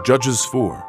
Judges 4.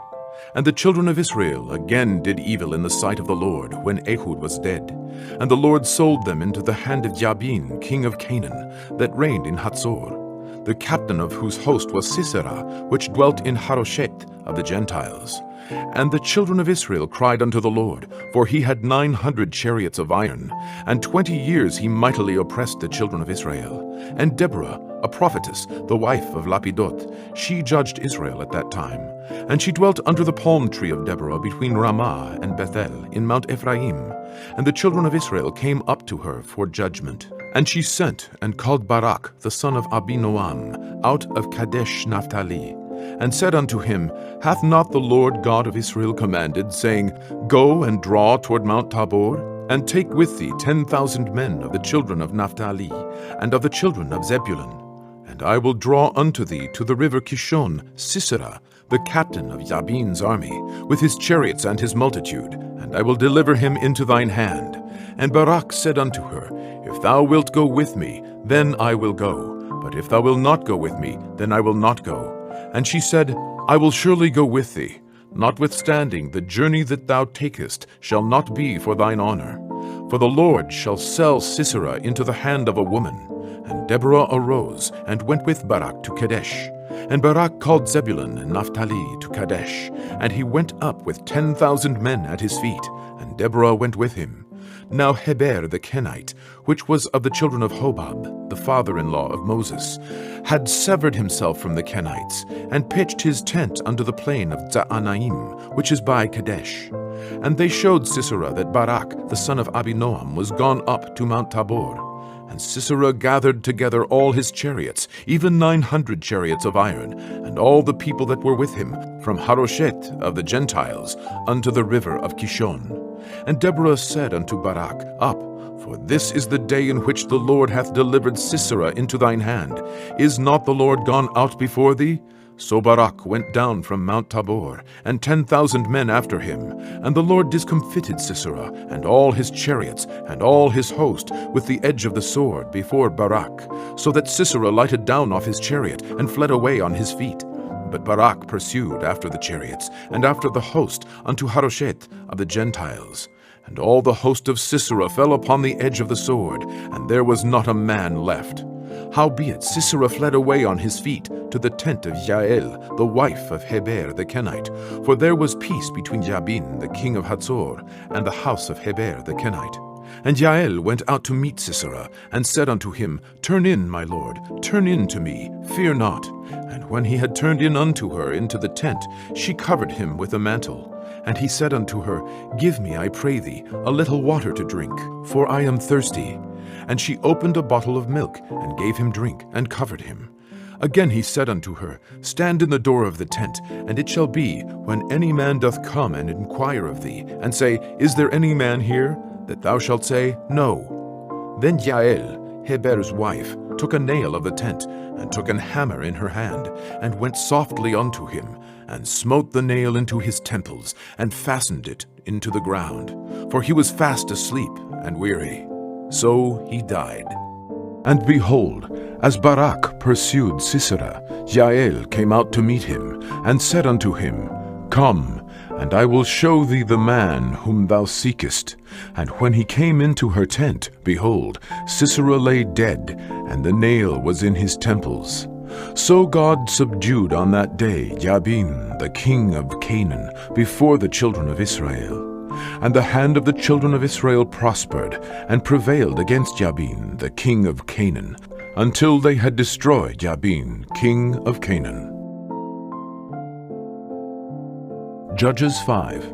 And the children of Israel again did evil in the sight of the Lord when Ehud was dead. And the Lord sold them into the hand of Jabin, king of Canaan, that reigned in Hatzor, the captain of whose host was Sisera, which dwelt in Harosheth of the Gentiles. And the children of Israel cried unto the Lord, for he had 900 chariots of iron, and 20 years he mightily oppressed the children of Israel. And Deborah, a prophetess, the wife of Lapidot, she judged Israel at that time. And she dwelt under the palm tree of Deborah between Ramah and Bethel in Mount Ephraim. And the children of Israel came up to her for judgment. And she sent and called Barak, the son of Abinoam, out of Kadesh Naphtali, and said unto him, Hath not the Lord God of Israel commanded, saying, Go and draw toward Mount Tabor, and take with thee 10,000 men of the children of Naphtali, and of the children of Zebulun? And I will draw unto thee to the river Kishon Sisera, the captain of Jabin's army, with his chariots and his multitude, and I will deliver him into thine hand. And Barak said unto her, If thou wilt go with me, then I will go. But if thou wilt not go with me, then I will not go. And she said, I will surely go with thee. Notwithstanding, the journey that thou takest shall not be for thine honor. For the Lord shall sell Sisera into the hand of a woman. And Deborah arose and went with Barak to Kadesh. And Barak called Zebulun and Naphtali to Kadesh. And he went up with 10,000 men at his feet, and Deborah went with him. Now Heber the Kenite, which was of the children of Hobab, the father-in-law of Moses, had severed himself from the Kenites, and pitched his tent under the plain of Zaanaim, which is by Kadesh. And they showed Sisera that Barak, the son of Abinoam, was gone up to Mount Tabor. And Sisera gathered together all his chariots, even 900 chariots of iron, and all the people that were with him, from Harosheth of the Gentiles unto the river of Kishon. And Deborah said unto Barak, Up, for this is the day in which the Lord hath delivered Sisera into thine hand. Is not the Lord gone out before thee? So Barak went down from Mount Tabor, and 10,000 men after him. And the Lord discomfited Sisera, and all his chariots, and all his host, with the edge of the sword before Barak, so that Sisera lighted down off his chariot, and fled away on his feet. But Barak pursued after the chariots, and after the host, unto Harosheth of the Gentiles. And all the host of Sisera fell upon the edge of the sword, and there was not a man left. Howbeit Sisera fled away on his feet to the tent of Jael, the wife of Heber the Kenite, for there was peace between Jabin the king of Hatzor and the house of Heber the Kenite. And Jael went out to meet Sisera, and said unto him, Turn in, my lord, turn in to me, fear not. And when he had turned in unto her into the tent, she covered him with a mantle. And he said unto her, Give me, I pray thee, a little water to drink, for I am thirsty. And she opened a bottle of milk, and gave him drink, and covered him. Again he said unto her, Stand in the door of the tent, and it shall be, when any man doth come and inquire of thee, and say, Is there any man here? That thou shalt say, No. Then Jael, Heber's wife, took a nail of the tent, and took an hammer in her hand, and went softly unto him, and smote the nail into his temples, and fastened it into the ground. For he was fast asleep and weary. So he died. And behold, as Barak pursued Sisera, Jael came out to meet him, and said unto him, Come, and I will show thee the man whom thou seekest. And when he came into her tent, behold, Sisera lay dead, and the nail was in his temples. So God subdued on that day Jabin, the king of Canaan, before the children of Israel. And the hand of the children of Israel prospered, and prevailed against Jabin, the king of Canaan, until they had destroyed Jabin, king of Canaan. Judges 5.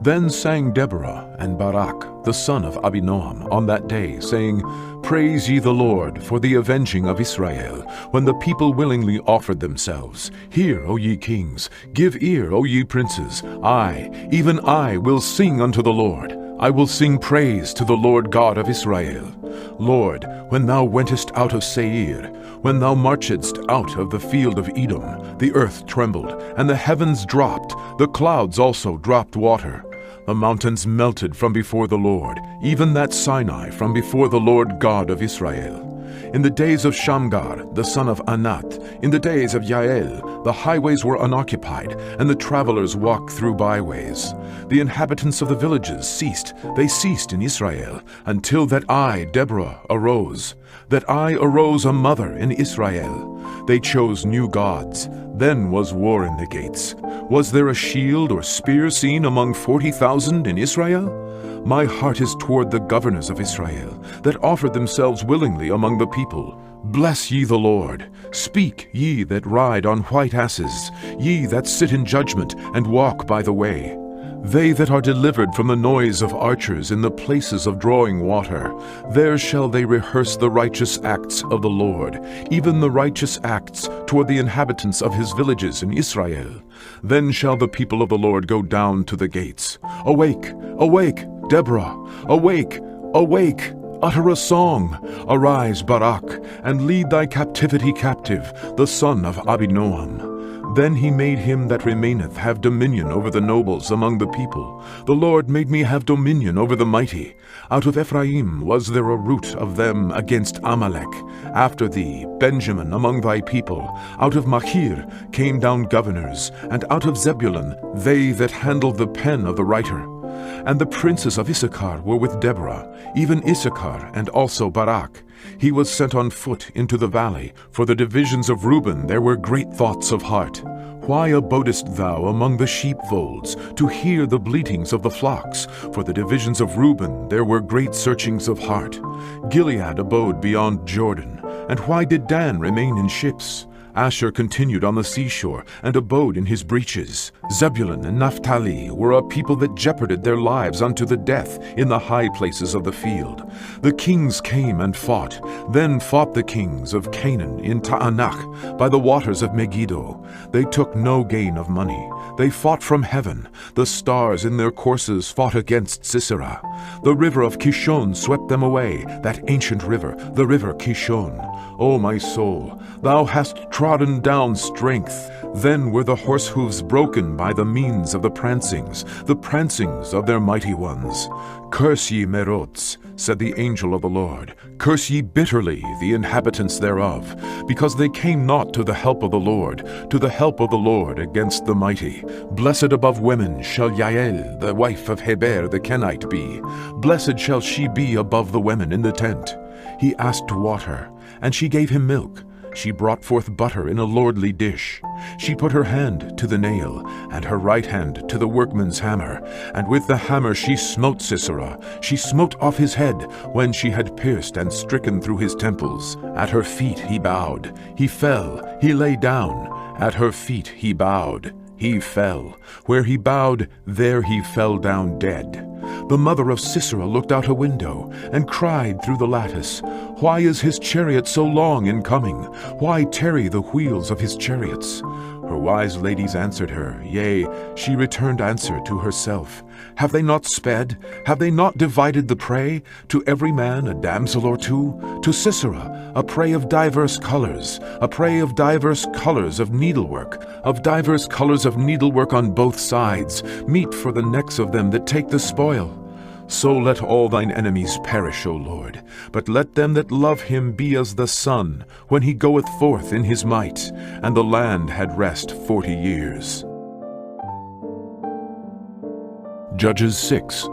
Then sang Deborah and Barak, the son of Abinoam, on that day, saying, Praise ye the Lord for the avenging of Israel, when the people willingly offered themselves. Hear, O ye kings, give ear, O ye princes. I, even I, will sing unto the Lord. I will sing praise to the Lord God of Israel. Lord, when thou wentest out of Seir, when thou marchedst out of the field of Edom, the earth trembled, and the heavens dropped, the clouds also dropped water. The mountains melted from before the Lord, even that Sinai from before the Lord God of Israel. In the days of Shamgar, the son of Anath, in the days of Yael, the highways were unoccupied, and the travelers walked through byways. The inhabitants of the villages ceased, they ceased in Israel, until that I, Deborah, arose. That I arose a mother in Israel. They chose new gods. Then was war in the gates. Was there a shield or spear seen among 40,000 in Israel? My heart is toward the governors of Israel, that offered themselves willingly among the people. Bless ye the Lord. Speak, ye that ride on white asses, ye that sit in judgment and walk by the way. They that are delivered from the noise of archers in the places of drawing water, there shall they rehearse the righteous acts of the Lord, even the righteous acts toward the inhabitants of his villages in Israel. Then shall the people of the Lord go down to the gates. Awake, awake, Deborah, awake, awake, utter a song. Arise, Barak, and lead thy captivity captive, the son of Abinoam. Then he made him that remaineth have dominion over the nobles among the people. The Lord made me have dominion over the mighty. Out of Ephraim was there a root of them against Amalek. After thee, Benjamin among thy people. Out of Machir came down governors, and out of Zebulun they that handled the pen of the writer. And the princes of Issachar were with Deborah, even Issachar and also Barak. He was sent on foot into the valley. For the divisions of Reuben there were great thoughts of heart. Why abodest thou among the sheepfolds, to hear the bleatings of the flocks? For the divisions of Reuben there were great searchings of heart. Gilead abode beyond Jordan. And why did Dan remain in ships? Asher continued on the seashore, and abode in his breaches. Zebulun and Naphtali were a people that jeoparded their lives unto the death in the high places of the field. The kings came and fought. Then fought the kings of Canaan in Taanach, by the waters of Megiddo. They took no gain of money. They fought from heaven. The stars in their courses fought against Sisera. The river of Kishon swept them away, that ancient river, the river Kishon. O my soul, thou hast trodden down strength. Then were the horse hoofs broken by the means of the prancings of their mighty ones. Curse ye Merots, said the angel of the Lord. Curse ye bitterly the inhabitants thereof, because they came not to the help of the Lord, against the mighty. Blessed above women shall Yael, the wife of Heber the Kenite, be. Blessed shall she be above the women in the tent. He asked water, and she gave him milk. She brought forth butter in a lordly dish. She put her hand to the nail, and her right hand to the workman's hammer, and with the hammer she smote Sisera. She smote off his head, when she had pierced and stricken through his temples. At her feet he bowed. He fell. He lay down. At her feet he bowed. He fell. Where he bowed, there he fell down dead. The mother of Sisera looked out a window, and cried through the lattice, Why is his chariot so long in coming? Why tarry the wheels of his chariots? Her wise ladies answered her, yea, she returned answer to herself. Have they not sped? Have they not divided the prey? To every man a damsel or two? To Sisera a prey of diverse colors, a prey of diverse colors of needlework on both sides, meat for the necks of them that take the spoil. So let all thine enemies perish, O Lord, but let them that love him be as the sun, when he goeth forth in his might. And the land had rest 40 years. Judges 6.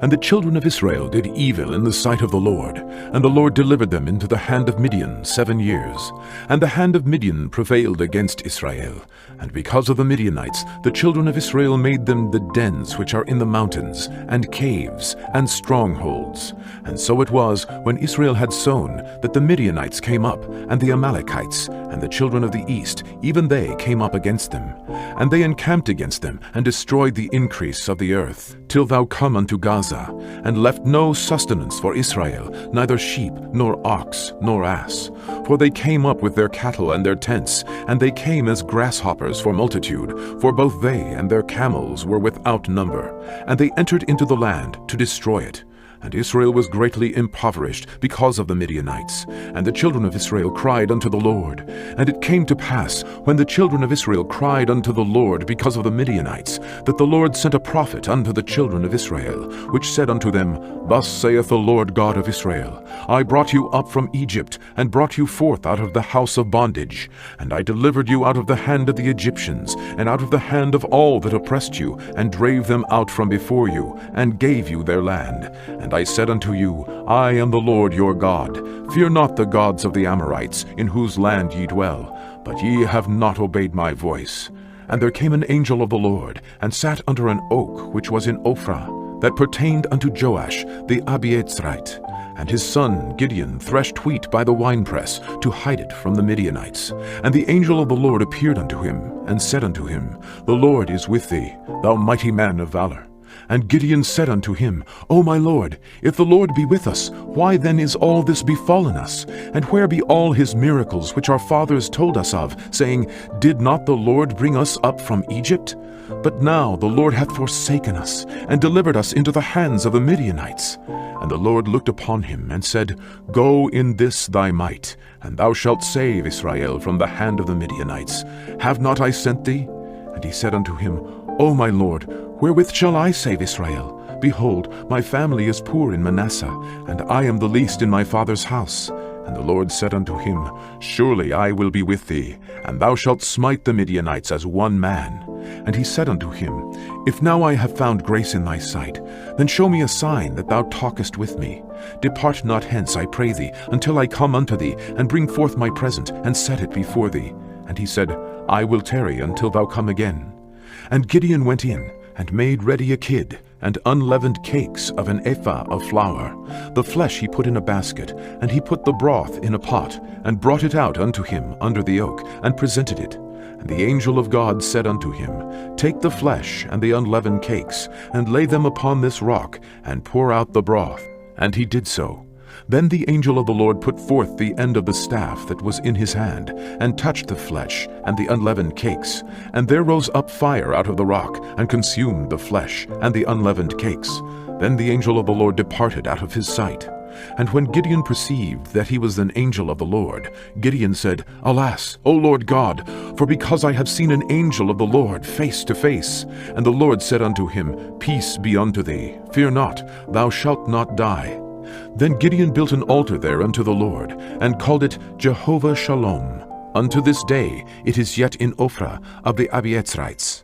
And the children of Israel did evil in the sight of the Lord, and the Lord delivered them into the hand of Midian 7 years. And the hand of Midian prevailed against Israel. And because of the Midianites, the children of Israel made them the dens which are in the mountains, and caves, and strongholds. And so it was, when Israel had sown, that the Midianites came up, and the Amalekites, and the children of the east, even they came up against them. And they encamped against them, and destroyed the increase of the earth, till thou come unto Gaza, and left no sustenance for Israel, neither sheep, nor ox, nor ass. For they came up with their cattle and their tents, and they came as grasshoppers for multitude, for both they and their camels were without number. And they entered into the land to destroy it. And Israel was greatly impoverished because of the Midianites. And the children of Israel cried unto the Lord. And it came to pass, when the children of Israel cried unto the Lord because of the Midianites, that the Lord sent a prophet unto the children of Israel, which said unto them, Thus saith the Lord God of Israel, I brought you up from Egypt, and brought you forth out of the house of bondage. And I delivered you out of the hand of the Egyptians, and out of the hand of all that oppressed you, and drave them out from before you, and gave you their land. And I said unto you, I am the Lord your God. Fear not the gods of the Amorites, in whose land ye dwell. But ye have not obeyed my voice. And there came an angel of the Lord, and sat under an oak which was in Ophrah, that pertained unto Joash the Abiezrite. And his son Gideon threshed wheat by the winepress, to hide it from the Midianites. And the angel of the Lord appeared unto him, and said unto him, The Lord is with thee, thou mighty man of valor. And Gideon said unto him, O my Lord, if the Lord be with us, why then is all this befallen us? And where be all his miracles which our fathers told us of, saying, Did not the Lord bring us up from Egypt? But now the Lord hath forsaken us, and delivered us into the hands of the Midianites. And the Lord looked upon him, and said, Go in this thy might, and thou shalt save Israel from the hand of the Midianites. Have not I sent thee? And he said unto him, O my Lord, wherewith shall I save Israel? Behold, my family is poor in Manasseh, and I am the least in my father's house. And the Lord said unto him, Surely I will be with thee, and thou shalt smite the Midianites as one man. And he said unto him, If now I have found grace in thy sight, then show me a sign that thou talkest with me. Depart not hence, I pray thee, until I come unto thee, and bring forth my present, and set it before thee. And he said, I will tarry until thou come again. And Gideon went in, and made ready a kid, and unleavened cakes of an ephah of flour. The flesh he put in a basket, and he put the broth in a pot, and brought it out unto him under the oak, and presented it. And the angel of God said unto him, Take the flesh and the unleavened cakes, and lay them upon this rock, and pour out the broth. And he did so. Then the angel of the Lord put forth the end of the staff that was in his hand, and touched the flesh and the unleavened cakes. And there rose up fire out of the rock, and consumed the flesh and the unleavened cakes. Then the angel of the Lord departed out of his sight. And when Gideon perceived that he was an angel of the Lord, Gideon said, Alas, O Lord God, for because I have seen an angel of the Lord face to face. And the Lord said unto him, Peace be unto thee, fear not, thou shalt not die. Then Gideon built an altar there unto the Lord, and called it Jehovah Shalom. Unto this day it is yet in Ophrah of the Abiezrites.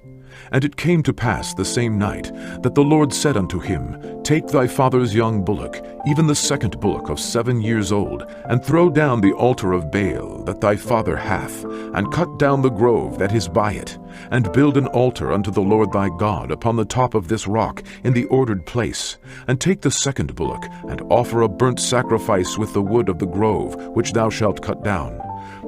And it came to pass the same night that the Lord said unto him, Take thy father's young bullock, even the second bullock of 7 years old, and throw down the altar of Baal that thy father hath, and cut down the grove that is by it, and build an altar unto the Lord thy God upon the top of this rock in the ordered place. And take the second bullock, and offer a burnt sacrifice with the wood of the grove which thou shalt cut down.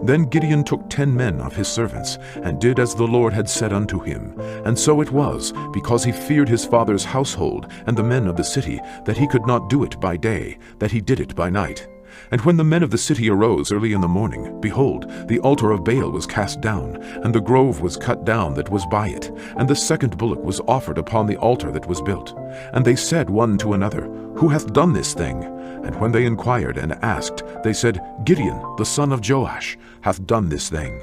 Then Gideon took 10 men of his servants, and did as the Lord had said unto him. And so it was, because he feared his father's household and the men of the city, that he could not do it by day, that he did it by night. And when the men of the city arose early in the morning, behold, the altar of Baal was cast down, and the grove was cut down that was by it, and the second bullock was offered upon the altar that was built. And they said one to another, Who hath done this thing? And when they inquired and asked, they said, Gideon, the son of Joash, hath done this thing.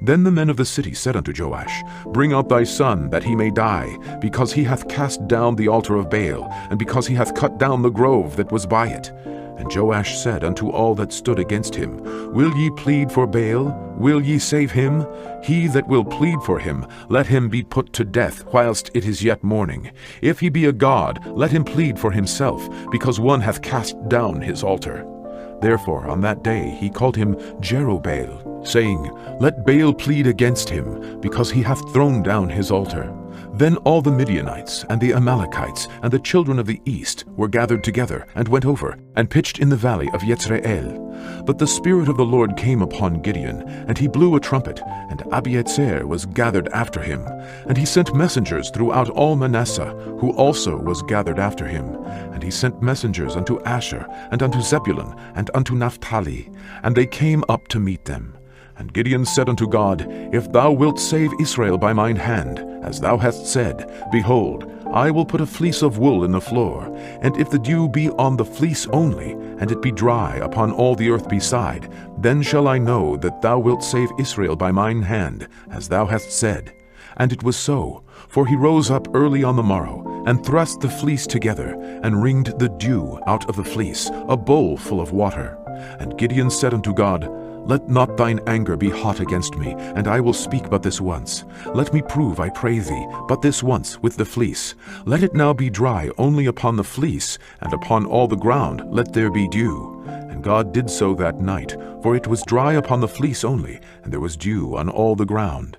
Then the men of the city said unto Joash, Bring out thy son, that he may die, because he hath cast down the altar of Baal, and because he hath cut down the grove that was by it. And Joash said unto all that stood against him, Will ye plead for Baal? Will ye save him? He that will plead for him, let him be put to death whilst it is yet morning. If he be a god, let him plead for himself, because one hath cast down his altar. Therefore on that day he called him Jerubbaal, saying, Let Baal plead against him, because he hath thrown down his altar. Then all the Midianites and the Amalekites and the children of the east were gathered together, and went over, and pitched in the valley of Jezreel. But the Spirit of the Lord came upon Gideon, and he blew a trumpet, and Abiezer was gathered after him. And he sent messengers throughout all Manasseh, who also was gathered after him. And he sent messengers unto Asher, and unto Zebulun, and unto Naphtali, and they came up to meet them. And Gideon said unto God, If thou wilt save Israel by mine hand, as thou hast said, behold, I will put a fleece of wool in the floor, and if the dew be on the fleece only, and it be dry upon all the earth beside, then shall I know that thou wilt save Israel by mine hand, as thou hast said. And it was so, for he rose up early on the morrow, and thrust the fleece together, and wringed the dew out of the fleece, a bowl full of water. And Gideon said unto God, Let not thine anger be hot against me, and I will speak but this once. Let me prove, I pray thee, but this once with the fleece. Let it now be dry only upon the fleece, and upon all the ground let there be dew. And God did so that night, for it was dry upon the fleece only, and there was dew on all the ground.